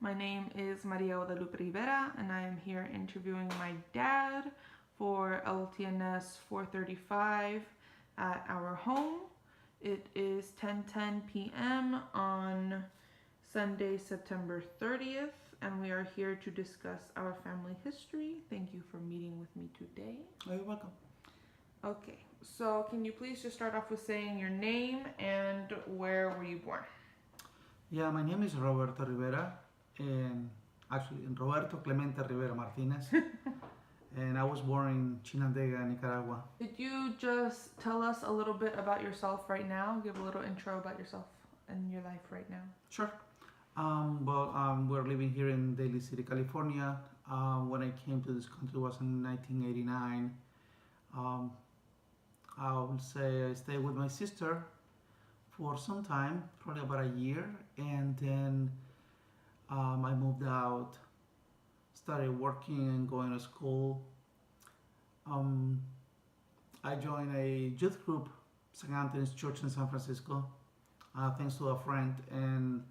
My name is Amaro Rivera, and I am here interviewing my dad for LTNS435 at our home. It is 10:10 p.m. on Sunday, September 30th, and we are here to discuss our family history. Thank you for meeting with me today. Oh, you're welcome. Okay, so can you please just start off with saying your name and where were you born? Yeah, my name is Roberto Rivera, and actually Roberto Clemente Rivera Martinez, and I was born in Chinandega, Nicaragua. Could you just tell us a little bit about yourself right now? Give a little intro about yourself and your life right now. Sure. We're living here in Daly City, California. When I came to this country was in 1989. I would say I stayed with my sister for some time, probably about a year, and then I moved out, started working and going to school. I joined a youth group, St. Anthony's Church in San Francisco, thanks to a friend, and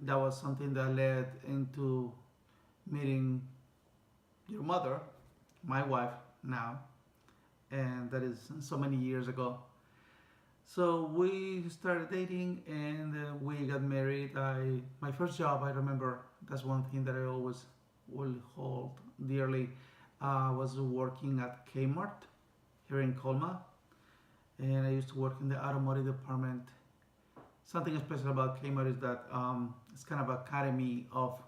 that was something that led into meeting your mother, my wife now, and that is so many years ago. So we started dating and we got married. My first job, I remember, that's one thing that I always will hold dearly, was working at Kmart here in Colma. And I used to work in the automotive department. Something special about Kmart is that it's kind of an academy of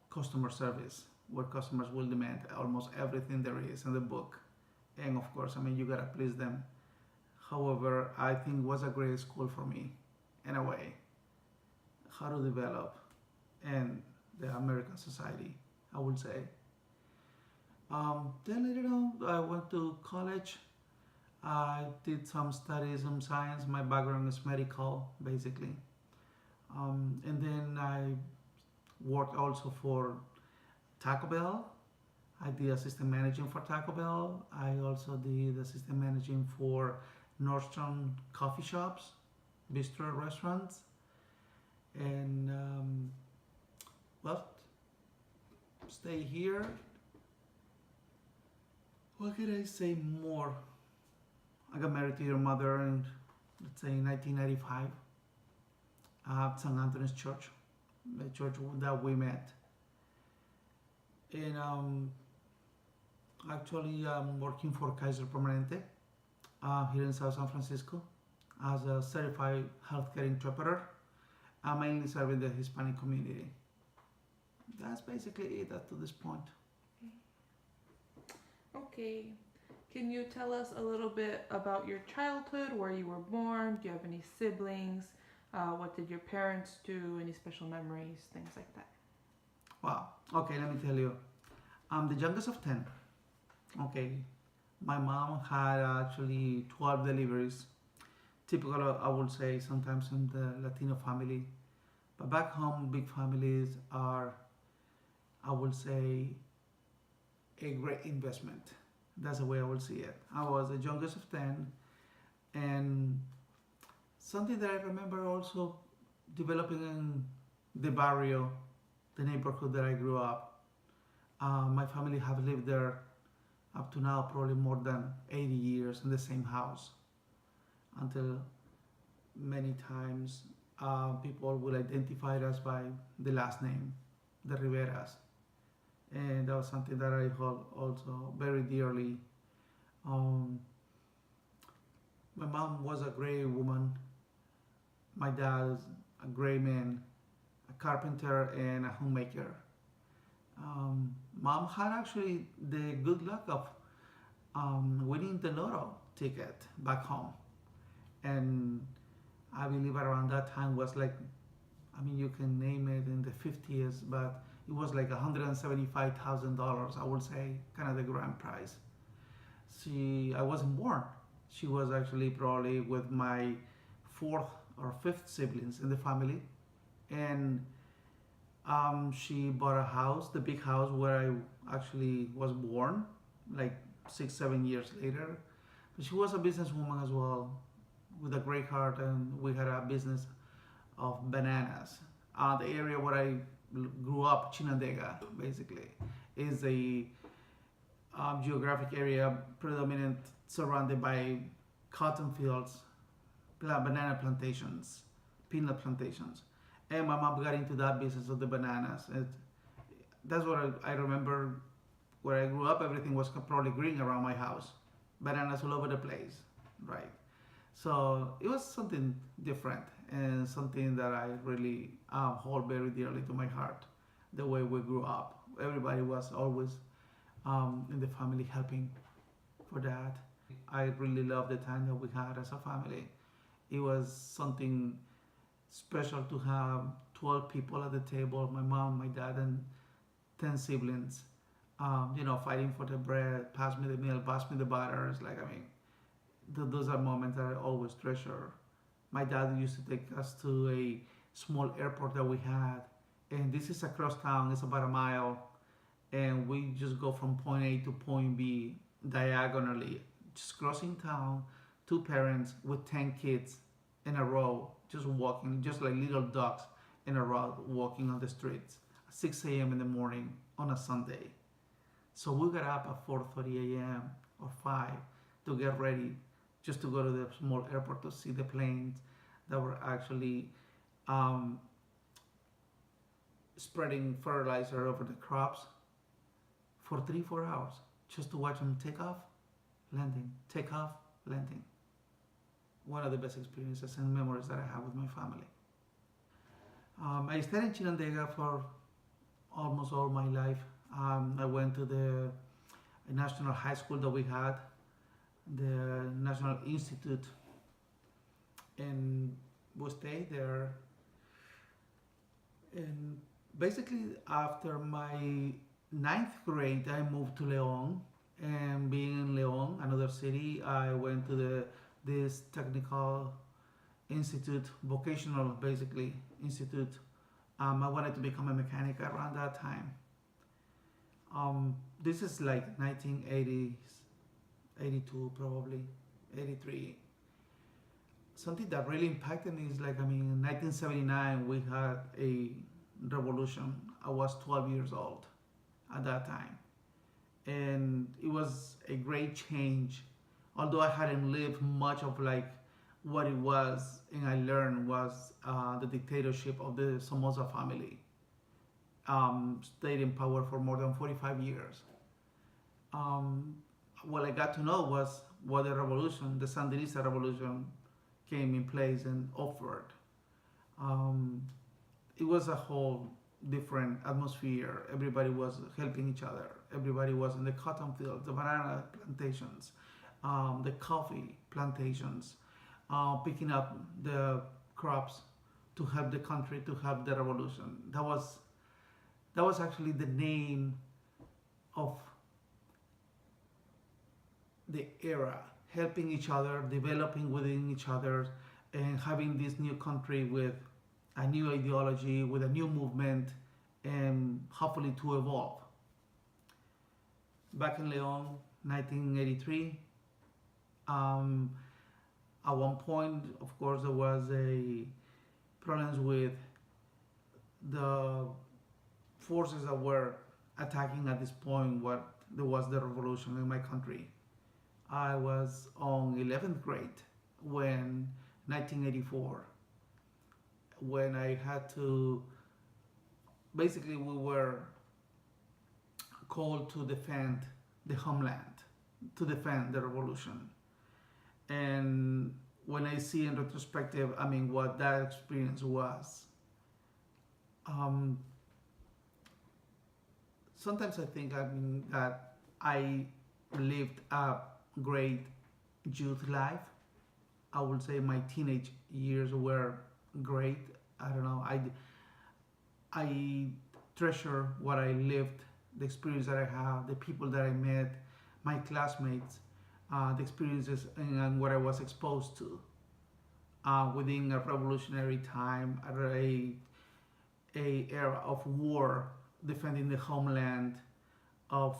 customer service where customers will demand almost everything there is in the book. And of course, you gotta please them. However, I think it was a great school for me, in a way, how to develop in the American society, I would say. Then later on, I went to college. I did some studies in science. My background is medical, basically. And then I worked also for Taco Bell. I did assistant managing for Taco Bell. I also did assistant managing for Nordstrom coffee shops, bistro restaurants, and stay here. What could I say more? I got married to your mother in, let's say, 1995 at St. Anthony's Church, the church that we met. And actually, I'm working for Kaiser Permanente here in South San Francisco as a certified healthcare interpreter. I'm mainly serving the Hispanic community. That's basically it up to this point. Okay. Can you tell us a little bit about your childhood, where you were born? Do you have any siblings? What did your parents do? Any special memories? Things like that. Wow. Okay, let me tell you. I'm the youngest of 10. Okay. My mom had actually 12 deliveries. Typical, I would say, sometimes in the Latino family. But back home, big families are, I would say, a great investment. That's the way I would see it. I was the youngest of 10, and something that I remember also developing in the barrio, the neighborhood that I grew up. My family have lived there up to now probably more than 80 years in the same house, until many times people will identify us by the last name, the Riveras. And that was something that I hold also very dearly. My mom was a great woman. My dad is a great man, a carpenter and a homemaker. Mom had actually the good luck of winning the lotto ticket back home. And I believe around that time was like, you can name it in the 50s, but it was like $175,000, I would say, kind of the grand prize. I wasn't born. She was actually probably with my fourth or fifth siblings in the family. And she bought a house, the big house where I actually was born, like 6-7 years later. But she was a businesswoman as well, with a great heart, and we had a business of bananas. The area where I grew up, Chinandega, basically, is a geographic area predominant surrounded by cotton fields, banana plantations, peanut plantations. And my mom got into that business of the bananas. That's what I remember. Where I grew up, everything was probably green around my house, bananas all over the place, right? So it was something different and something that I really hold very dearly to my heart. The way we grew up, everybody was always in the family helping for that. I really love the time that we had as a family. It was something special to have 12 people at the table, my mom, my dad, and 10 siblings, fighting for the bread, pass me the meal, pass me the butter. It's like, I mean, those are moments that I always treasure. My dad used to take us to a small airport that we had, and this is across town, it's about a mile, and we just go from point A to point B diagonally, just crossing town, two parents with 10 kids in a row, just walking, just like little dogs in a row, walking on the streets at 6 a.m. in the morning on a Sunday. So we got up at 4:30 a.m. or 5 to get ready just to go to the small airport to see the planes that were actually spreading fertilizer over the crops for 3-4 hours just to watch them take off, landing, take off, landing. One of the best experiences and memories that I have with my family. I stayed in Chinandega for almost all my life. I went to the national high school that we had, the National Institute, and we stayed there. And basically, after my ninth grade, I moved to Leon. And being in Leon, another city, I went to this technical institute, vocational basically institute. I wanted to become a mechanic around that time. This is like 1980s, 82 probably, 83. Something that really impacted me is like, I mean, in 1979 we had a revolution. I was 12 years old at that time. And it was a great change. Although I hadn't lived much of like what it was, and I learned was the dictatorship of the Somoza family. Stayed in power for more than 45 years. What I got to know was what the revolution, the Sandinista revolution, came in place and offered. It was a whole different atmosphere. Everybody was helping each other. Everybody was in the cotton fields, the banana plantations, the coffee plantations, picking up the crops to help the country, to help the revolution. That was actually the name of the era, helping each other, developing within each other, and having this new country with a new ideology, with a new movement, and hopefully to evolve. Back in Leon, 1983, at one point, of course, there was a problems with the forces that were attacking at this point what there was the revolution in my country. I was on 11th grade when 1984, when I had to, basically we were called to defend the homeland, to defend the revolution. And when I see in retrospective, I mean, what that experience was, sometimes I think, I mean, that I lived a great youth life. I would say my teenage years were great. I don't know. I treasure what I lived, the experience that I have, the people that I met, my classmates, the experiences and what I was exposed to within a revolutionary time, a era of war, defending the homeland, of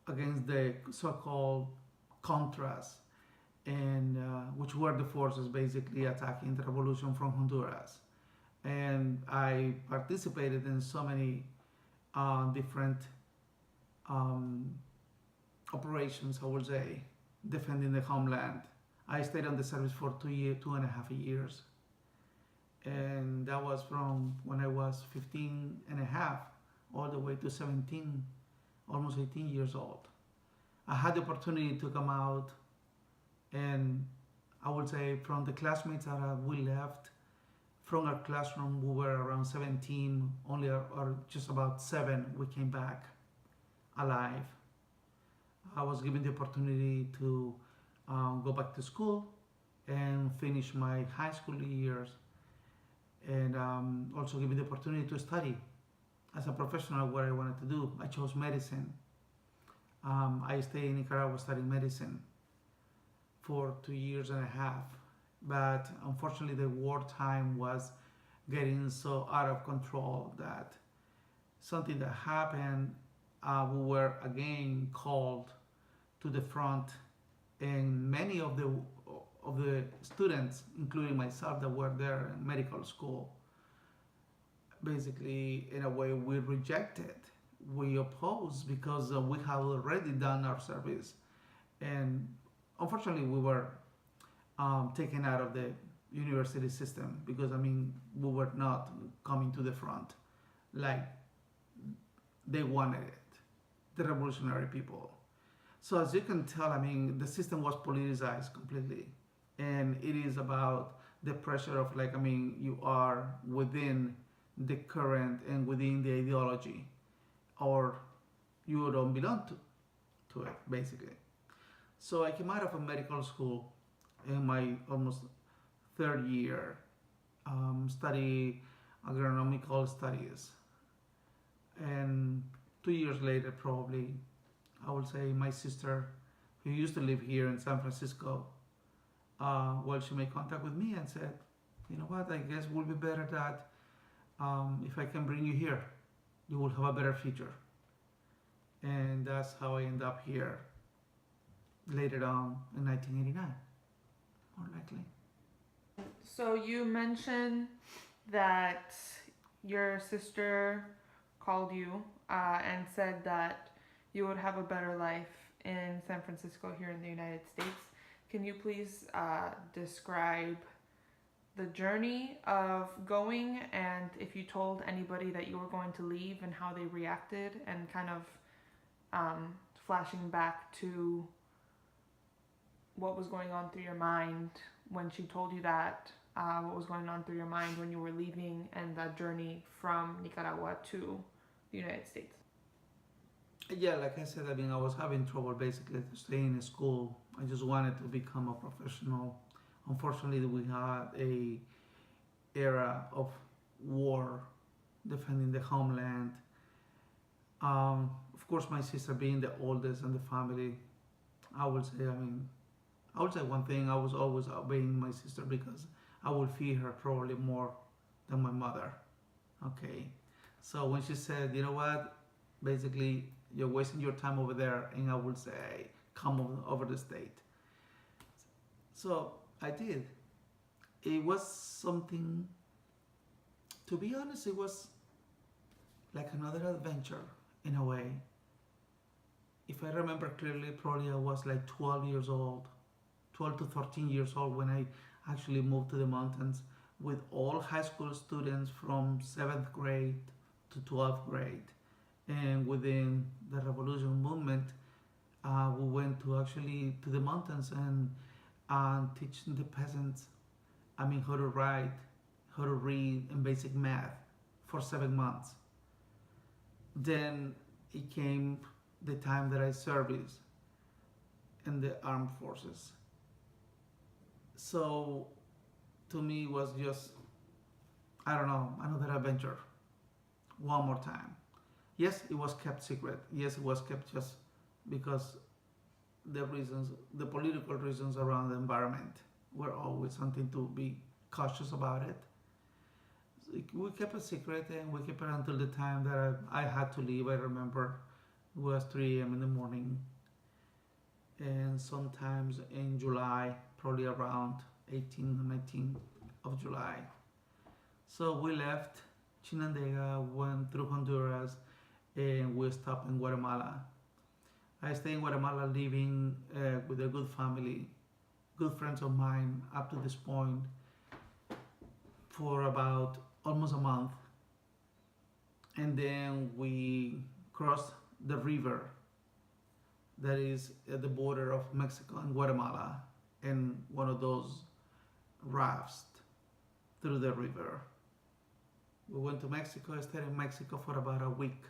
against the so-called Contras, and which were the forces basically attacking the revolution from Honduras. and I participated in so many different um, operations, I would say, defending the homeland. I stayed on the service for 2.5 years, and that was from when I was 15 and a half all the way to 17, almost 18 years old. I had the opportunity to come out, and I would say from the classmates that we left from our classroom, we were around 17, only or just about 7 we came back alive. I was given the opportunity to go back to school and finish my high school years, and also given the opportunity to study as a professional what I wanted to do. I chose medicine. I stayed in Nicaragua studying medicine for 2 years and a half, but unfortunately the wartime was getting so out of control that something that happened, we were again called to the front, and many of the students, including myself, that were there in medical school, basically in a way we rejected, we opposed because we had already done our service, and unfortunately we were taken out of the university system because I mean we were not coming to the front like they wanted it, the revolutionary people. So as you can tell, I mean the system was politicized completely, and it is about the pressure of like I mean you are within the current and within the ideology, or you don't belong to it basically. So I came out of a medical school in my almost third year, study agronomical studies, and 2 years later probably I would say my sister, who used to live here in San Francisco, well, she made contact with me and said, you know what, I guess it would be better that if I can bring you here, you will have a better future. And that's how I end up here later on in 1989, more likely. So you mentioned that your sister called you and said that you would have a better life in San Francisco here in the United States. Can you please describe the journey of going, and if you told anybody that you were going to leave and how they reacted, and kind of flashing back to what was going on through your mind when she told you that, what was going on through your mind when you were leaving, and that journey from Nicaragua to the United States. Yeah, like I said, I mean, I was having trouble basically to stay in school. I just wanted to become a professional. Unfortunately, we had a era of war, defending the homeland. Of course, my sister being the oldest in the family, I would say, I mean, I would say one thing, I was always obeying my sister because I would fear her probably more than my mother. Okay. So when she said, you know what, basically, you're wasting your time over there, and I would say, come over the state. So I did. It was something, to be honest, it was like another adventure in a way. If I remember clearly, probably I was like 12 years old, 12 to 13 years old when I actually moved to the mountains with all high school students from 7th grade to 12th grade. And within the revolution movement, we went to actually to the mountains and teaching the peasants, I mean, how to write, how to read, and basic math for 7 months. Then it came the time that I serviced in the armed forces. So to me it was just, I don't know, another adventure one more time. Yes, it was kept secret. Yes, it was kept just because the reasons, the political reasons around the environment were always something to be cautious about it. We kept it secret, and we kept it until the time that I had to leave. I remember it was 3 a.m. in the morning, and sometimes in July, probably around 18 or 19 of July. So we left Chinandega, went through Honduras, and we stopped in Guatemala. I stayed in Guatemala living with a good family, good friends of mine up to this point for about almost a month. And then we crossed the river that is at the border of Mexico and Guatemala in one of those rafts through the river. We went to Mexico. I stayed in Mexico for about a week.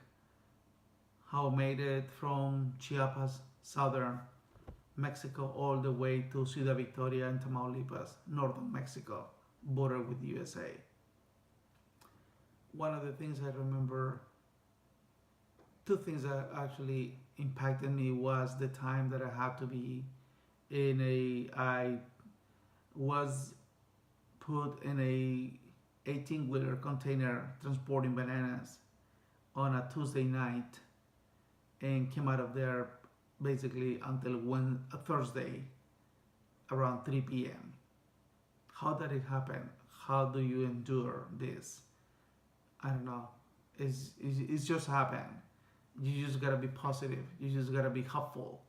How I made it from Chiapas, southern Mexico, all the way to Ciudad Victoria and Tamaulipas, northern Mexico, border with USA. One of the things I remember, two things that actually impacted me was the time that I had to be I was put in a 18-wheeler container transporting bananas on a Tuesday night and came out of there basically until a Thursday around 3 p.m. How did it happen? How do you endure this? I don't know. It's just happened. You just gotta be positive. You just gotta be hopeful.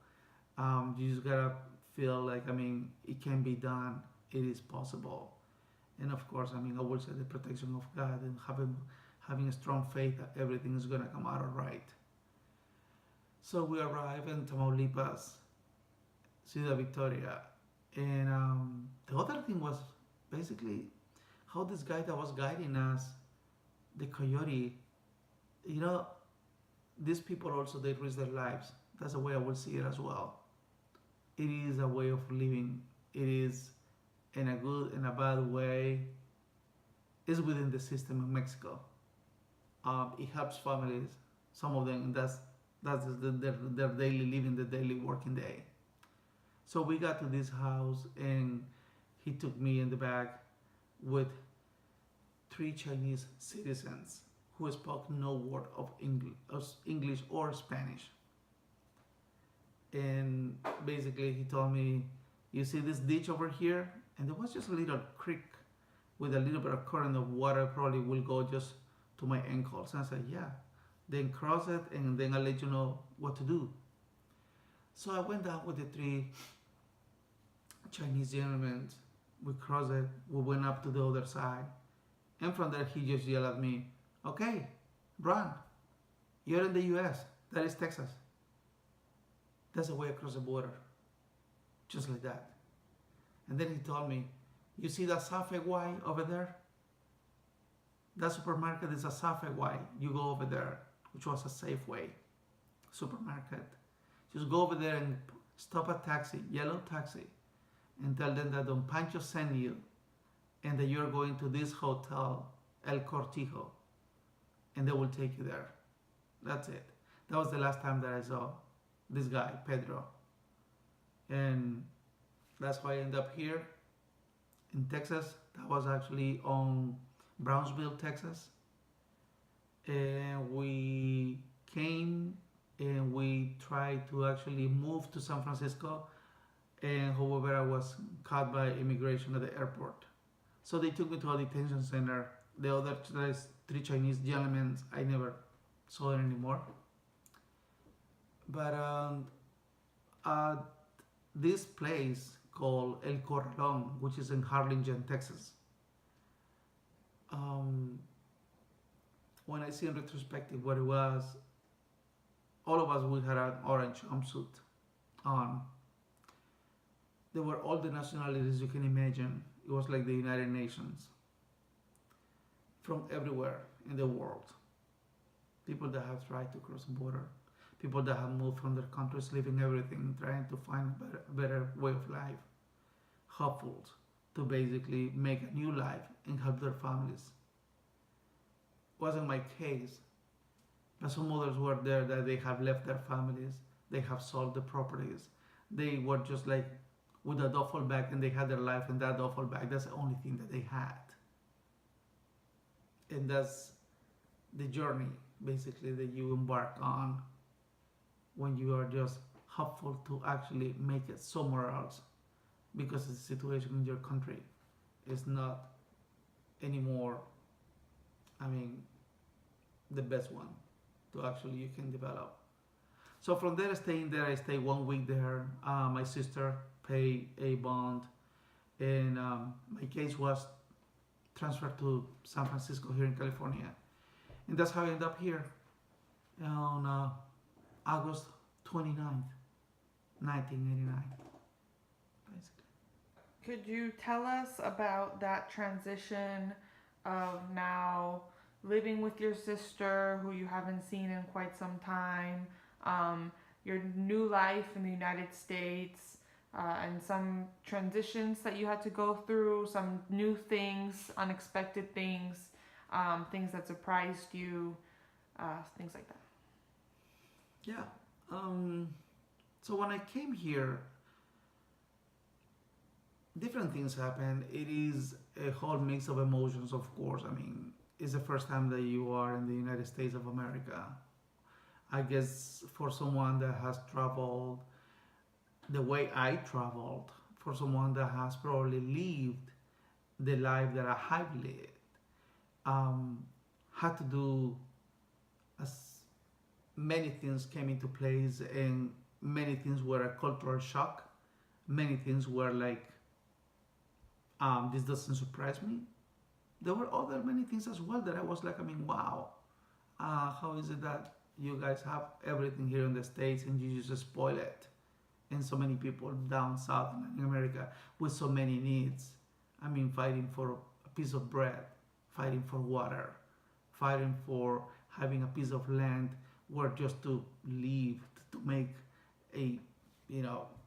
You just gotta feel like, it can be done. It is possible. And of course, I will say the protection of God and having a strong faith that everything is gonna come out all right. So we arrived in Tamaulipas, Ciudad Victoria, and the other thing was basically how this guy that was guiding us, the coyote, these people also, they risk their lives. That's the way I will see it as well. It is a way of living. It is in a good and a bad way. It's within the system in Mexico. It helps families. Some of them, that's their daily living, the daily working day. So we got to this house and he took me in the back with 3 Chinese citizens who spoke no word of English or Spanish. And basically he told me, you see this ditch over here? And there was just a little creek with a little bit of current of water, probably will go just to my ankles. And I said, yeah. Then cross it and then I'll let you know what to do. So I went down with the 3 Chinese gentlemen. We crossed it. We went up to the other side. And from there he just yelled at me, okay, run. You're in the US. That is Texas. That's the way across the border. Just like that. And then he told me, you see that Safeway over there? That supermarket is a Safeway. You go over there, which was a Safeway supermarket. Just go over there and stop a taxi, yellow taxi, and tell them that Don Pancho sent you and that you're going to this hotel, El Cortijo, and they will take you there. That's it. That was the last time that I saw this guy, Pedro. And that's why I ended up here in Texas. That was actually on Brownsville, Texas. And we came and we tried to actually move to San Francisco. And however, I was caught by immigration at the airport. So they took me to a detention center. The other 3 Chinese gentlemen, I never saw it anymore. But this place called El Corralón, which is in Harlingen, Texas. When I see in retrospective what it was, all of us, we had an orange jumpsuit on. There were all the nationalities you can imagine. It was like the United Nations. From everywhere in the world. People that have tried to cross the border. People that have moved from their countries, leaving everything, trying to find a better way of life. Hopeful to basically make a new life and help their families. Wasn't my case, but some others were there that they have left their families, they have sold the properties. They were just like with a duffel bag and they had their life in that duffel bag. That's the only thing that they had. And that's the journey basically that you embark on when you are just hopeful to actually make it somewhere else, because the situation in your country is not anymore I mean, the best one to actually you can develop. So from there, staying there, I stayed 1 week there. My sister paid a bond, and my case was transferred to San Francisco here in California, and that's how I ended up here on August 29th, 1989, basically. Could you tell us about that transition of now living with your sister who you haven't seen in quite some time, your new life in the United States, and some transitions that you had to go through, some new things, unexpected things, things that surprised you, things like that? Yeah. So when I came here, different things happened. It is a whole mix of emotions, of course. I mean, it's the first time that you are in the United States of America. I guess for someone that has traveled the way I traveled, for someone that has probably lived the life that I have lived, had to do as many things came into place, and many things were a cultural shock. Many things were like, this doesn't surprise me. There were other many things as well that I was like, I mean, wow, how is it that you guys have everything here in the States and you just spoil it? And so many people down south in America with so many needs. I mean, fighting for a piece of bread, fighting for water, fighting for having a piece of land where just to live, to make a,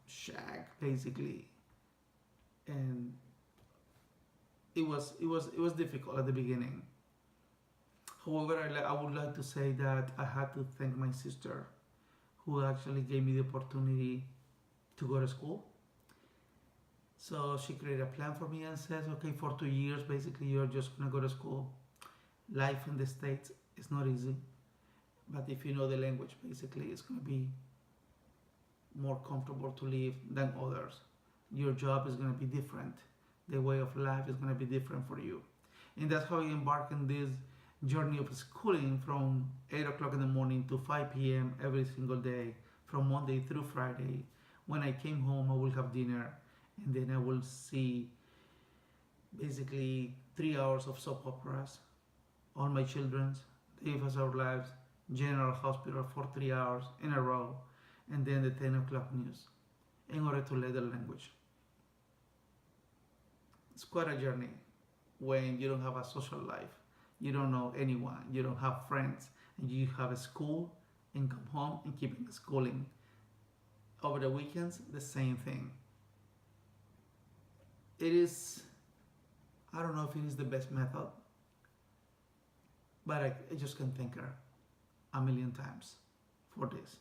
shack basically. And it was difficult at the beginning. However, I would like to say that I had to thank my sister, who actually gave me the opportunity to go to school. So she created a plan for me and says, okay, for 2 years, basically, you're just gonna go to school. Life in the States is not easy, but if you know the language, basically, it's gonna be more comfortable to live than others. Your job is gonna be different. The way of life is gonna be different for you. And that's how I embark on this journey of schooling from 8 o'clock in the morning to 5 p.m. every single day, from Monday through Friday. When I came home, I will have dinner, and then I will see basically 3 hours of soap operas, All My Children's, Live as Our Lives, General Hospital for 3 hours in a row, and then the 10 o'clock news in order to learn the language. It's quite a journey when you don't have a social life, you don't know anyone, you don't have friends, and you have a school and come home and keep schooling. Over the weekends, the same thing. It is, I don't know if it is the best method, but I just can thank her a million times for this.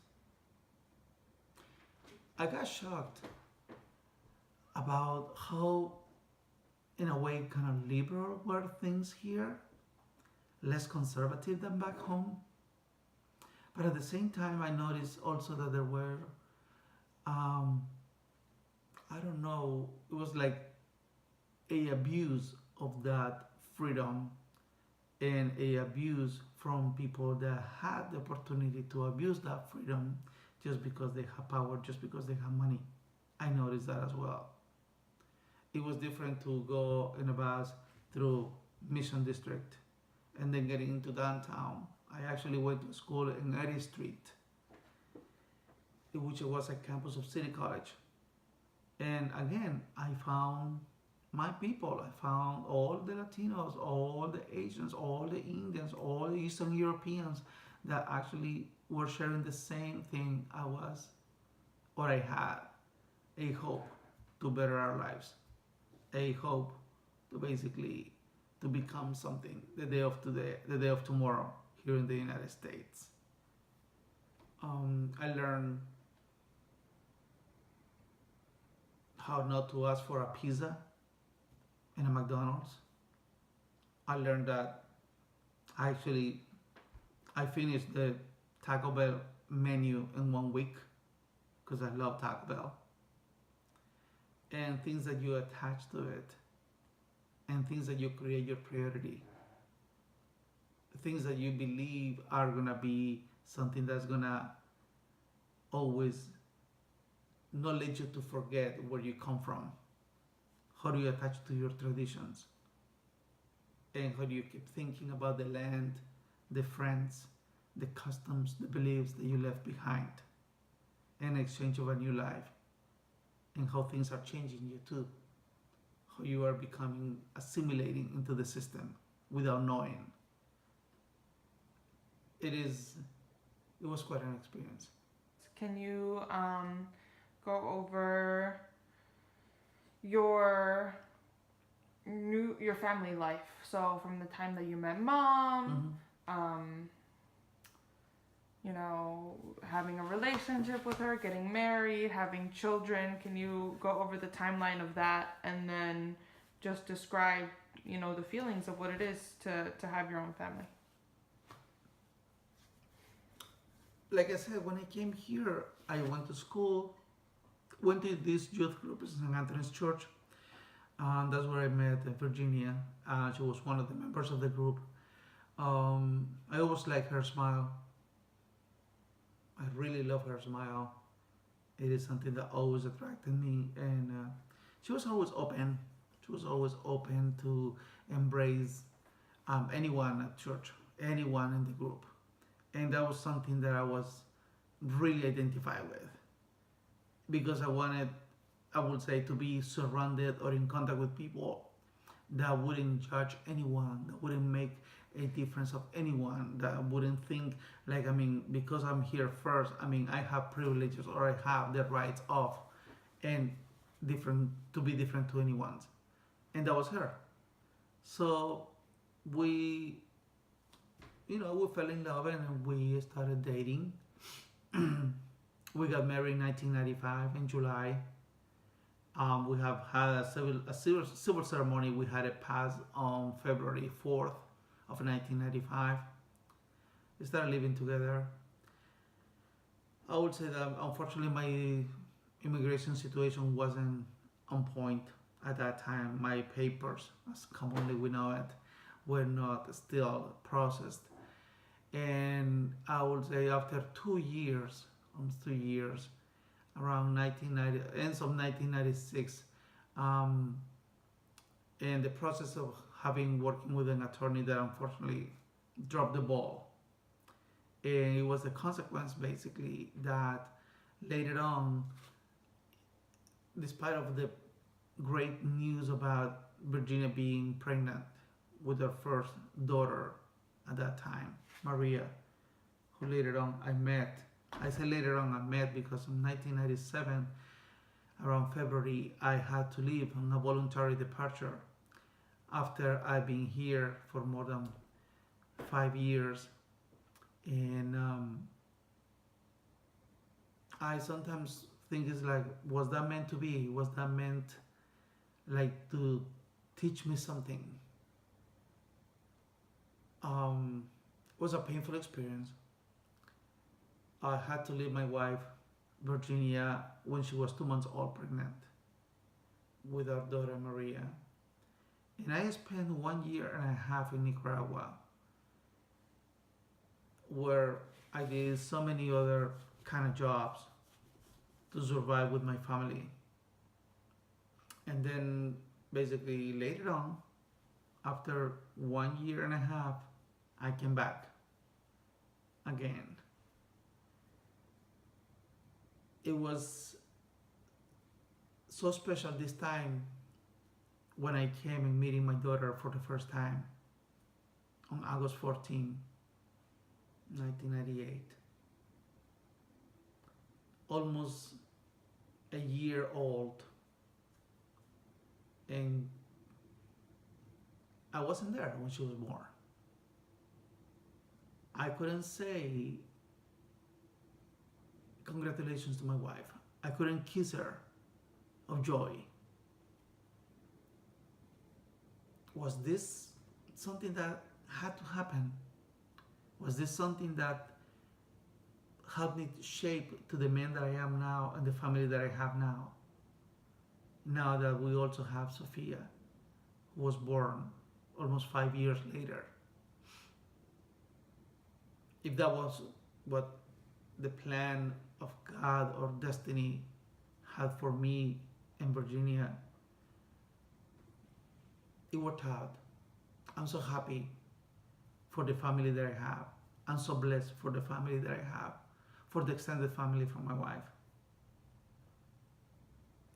I got shocked about how, in a way, kind of liberal were things here, less conservative than back home. But at the same time, I noticed also that there were, I don't know, it was like a abuse of that freedom, and a abuse from people that had the opportunity to abuse that freedom just because they have power, just because they have money. I noticed that as well. It was different to go in a bus through Mission District and then getting into downtown. I actually went to school in 80th Street, which was a campus of City College. And again, I found my people. I found all the Latinos, all the Asians, all the Indians, all the Eastern Europeans that actually were sharing the same thing I was, or I had, a hope to better our lives, a hope to basically to become something the day of today, the day of tomorrow here in the United States. I learned how not to ask for a pizza in a McDonald's. I learned that I finished the Taco Bell menu in 1 week because I love Taco Bell. And things that you attach to it, and things that you create your priority. things that you believe are gonna be something that's gonna always not let you to forget where you come from. How do you attach to your traditions? And how do you keep thinking about the land, the friends, the customs, the beliefs that you left behind in exchange of a new life? And how things are changing you too. How you are becoming, assimilating into the system without knowing. It was quite an experience. Can you go over your family life? So from the time that you met mom, you know, having a relationship with her, getting married, having children. Can you go over the timeline of that and then just describe, you know, the feelings of what it is to have your own family? Like I said, when I came here, I went to school, went to this youth group in St. Anthony's Church, and that's where I met Virginia. She was one of the members of the group. I always liked her smile. I really love her smile. It is something that always attracted me, and she was always open. She was always open to embrace anyone at church, anyone in the group, and that was something that I was really identified with, because I wanted, I would say, to be surrounded or in contact with people that wouldn't judge anyone, that wouldn't make a difference of anyone, that wouldn't think like, I mean, because I'm here first, I mean, I have privileges or I have the rights of, and different, to be different to anyone's. And that was her. So we, you know, we fell in love and we started dating. We got married in 1995 in July. We have had a civil ceremony. We had it passed on February 4th of 1995. We started living together. I would say that unfortunately my immigration situation wasn't on point at that time. My papers, as commonly we know it, were not still processed. And I would say after 2 years, almost 2 years, around 1990, ends of 1996, in the process of working with an attorney that unfortunately dropped the ball. And it was a consequence basically that later on, despite of the great news about Virginia being pregnant with her first daughter at that time, Maria, who later on I met. I say later on I met because in 1997, around February, I had to leave on a voluntary departure after I've been here for more than 5 years. And I sometimes think it's like, was that meant to be? Was that meant like to teach me something? It was a painful experience. I had to leave my wife, Virginia, when she was 2 months old, pregnant with our daughter Maria. And I spent 1 year and a half in Nicaragua, where I did so many other kind of jobs to survive with my family. And then basically later on, after 1 year and a half, I came back again. It was so special this time when I came and meeting my daughter for the first time on August 14, 1998. Almost a year old, and I wasn't there when she was born. I couldn't say congratulations to my wife. I couldn't kiss her of joy. Was this something that had to happen? Was this something that helped me shape to the man that I am now and the family that I have now? Now that we also have Sophia, who was born almost 5 years later. if that was what the plan of God or destiny had for me in Virginia, it worked out. I'm so happy for the family that I have. I'm so blessed for the family that I have, for the extended family from my wife.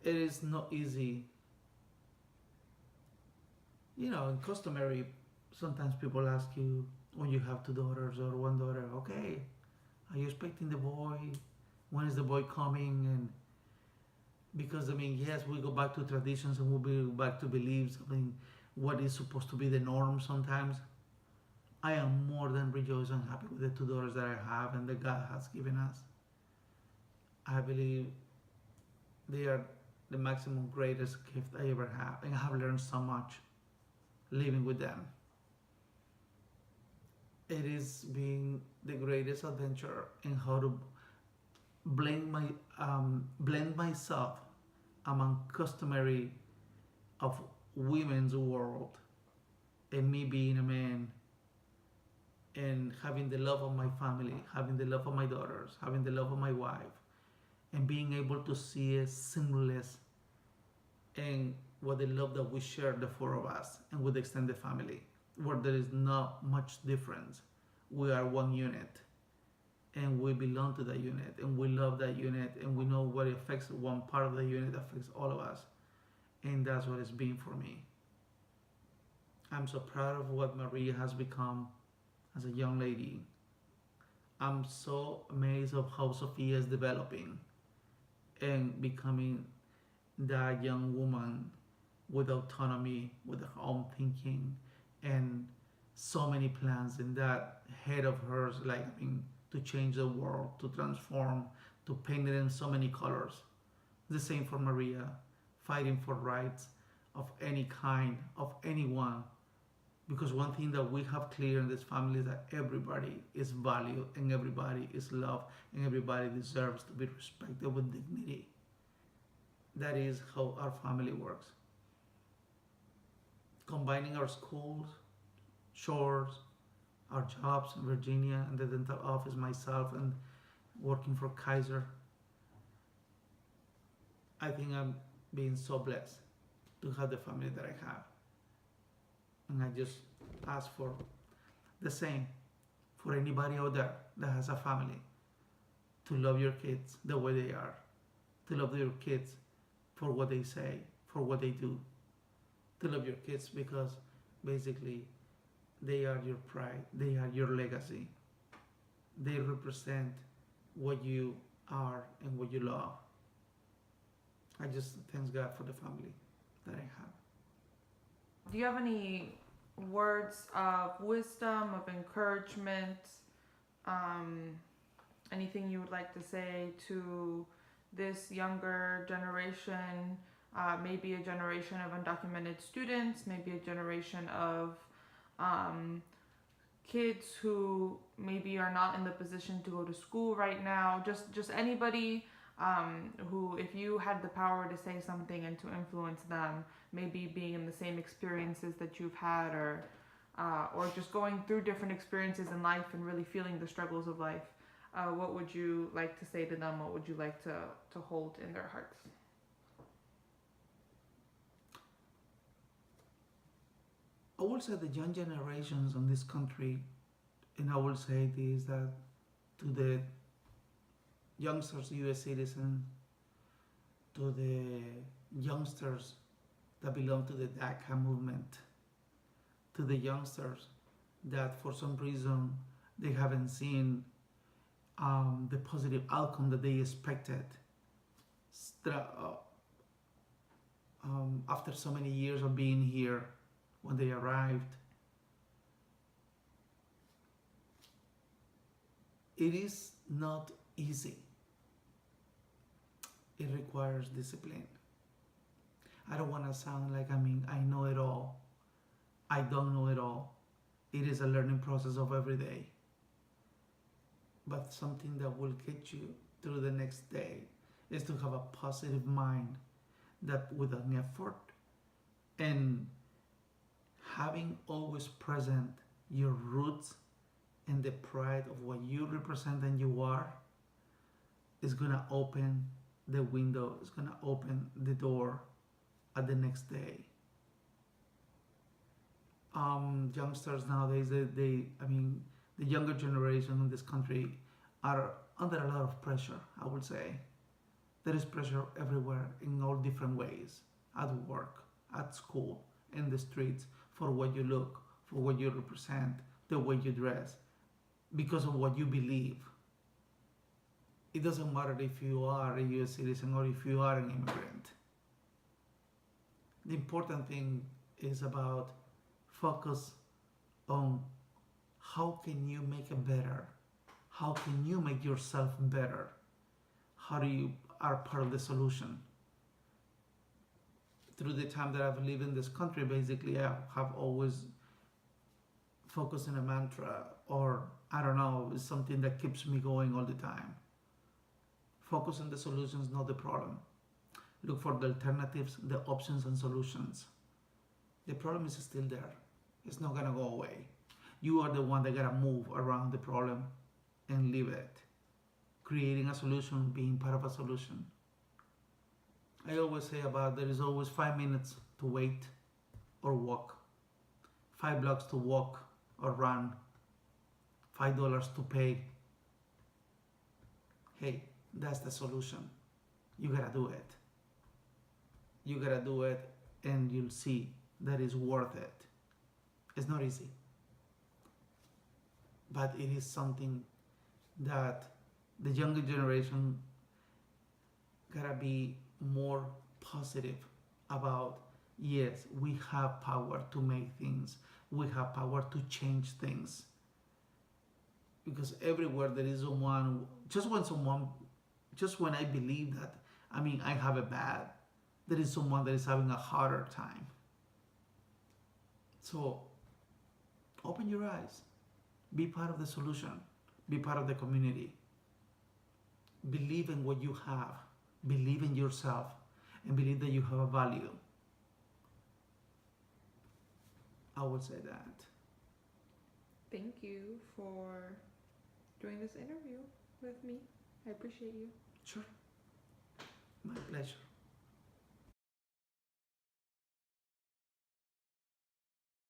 It is not easy. You know, in customary, sometimes people ask you when you have two daughters or one daughter, okay, are you expecting the boy? When is the boy coming? And because I mean, yes, we go back to traditions and we go back to beliefs. I mean, what is supposed to be the norm sometimes. I am more than rejoiced and happy with the two daughters that I have and that God has given us. I believe they are the maximum greatest gift I ever have, and I have learned so much living with them. It is being the greatest adventure in how to blend myself among customary of women's world and me being a man and having the love of my family, having the love of my daughters, having the love of my wife, and being able to see a seamless and what the love that we share, the four of us, and with the extended family, where there is not much difference. We are one unit, and we belong to that unit, and we love that unit, and we know what affects one part of the unit affects all of us, and that's what it's been for me. I'm so proud of what Maria has become as a young lady. I'm so amazed of how Sophia is developing and becoming that young woman with autonomy, with her own thinking, and so many plans in that head of hers, like I mean, to change the world, to transform, to paint it in so many colors. The same for Maria, fighting for rights of any kind, of anyone. Because one thing that we have clear in this family is that everybody is valued and everybody is loved and everybody deserves to be respected with dignity. That is how our family works. Combining our schools, chores, our jobs in Virginia and the dental office, myself, and working for Kaiser. I think I'm being so blessed to have the family that I have. And I just ask for the same for anybody out there that has a family, to love your kids the way they are, to love your kids for what they say, for what they do, to love your kids because basically they are your pride, they are your legacy, they represent what you are and what you love. I just thank God for the family that I have. Do you have any words of wisdom, of encouragement, anything you would like to say to this younger generation, maybe a generation of undocumented students, maybe a generation of kids who maybe are not in the position to go to school right now, just anybody who, if you had the power to say something and to influence them, maybe being in the same experiences that you've had, or just going through different experiences in life and really feeling the struggles of life, what would you like to say to them? What would you like to hold in their hearts? I will say the young generations in this country, and I will say this, that to the youngsters, US citizens, to the youngsters that belong to the DACA movement, to the youngsters that for some reason they haven't seen the positive outcome that they expected after so many years of being here when they arrived. It is not easy. It requires discipline. I don't want to sound like I know it all. I don't know it all. It is a learning process of every day. But something that will get you through the next day is to have a positive mind, that with an effort and having always present your roots and the pride of what you represent and you are is gonna open the window, is gonna open the door at the next day. Youngsters nowadays, I mean, the younger generation in this country are under a lot of pressure, I would say. There is pressure everywhere in all different ways, at work, at school, in the streets, for what you look, for what you represent, the way you dress, because of what you believe. It doesn't matter if you are a US citizen or if you are an immigrant. The important thing is about focus on how can you make it better? How can you make yourself better? How do you are part of the solution? Through the time that I've lived in this country, basically I have always focused on a mantra, or I don't know, it's something that keeps me going all the time. Focus on the solutions, not the problem. Look for the alternatives, the options and solutions. The problem is still there. It's not gonna go away. You are the one that gotta move around the problem and leave it. Creating a solution, being part of a solution. I always say about there is always 5 minutes to wait or walk, 5 blocks to walk or run, $5 to pay. Hey, that's the solution. You gotta do it. You gotta do it, and you'll see that it's worth it. It's not easy, but it is something that the younger generation gotta be more positive about. Yes, we have power to make things. We have power to change things. Because everywhere there is someone, just when I believe that, I have it bad, there is someone that is having a harder time. So, open your eyes. Be part of the solution. Be part of the community. Believe in what you have. Believe in yourself. And believe that you have a value. I would say that. Thank you for doing this interview with me. I appreciate you. Sure. My pleasure.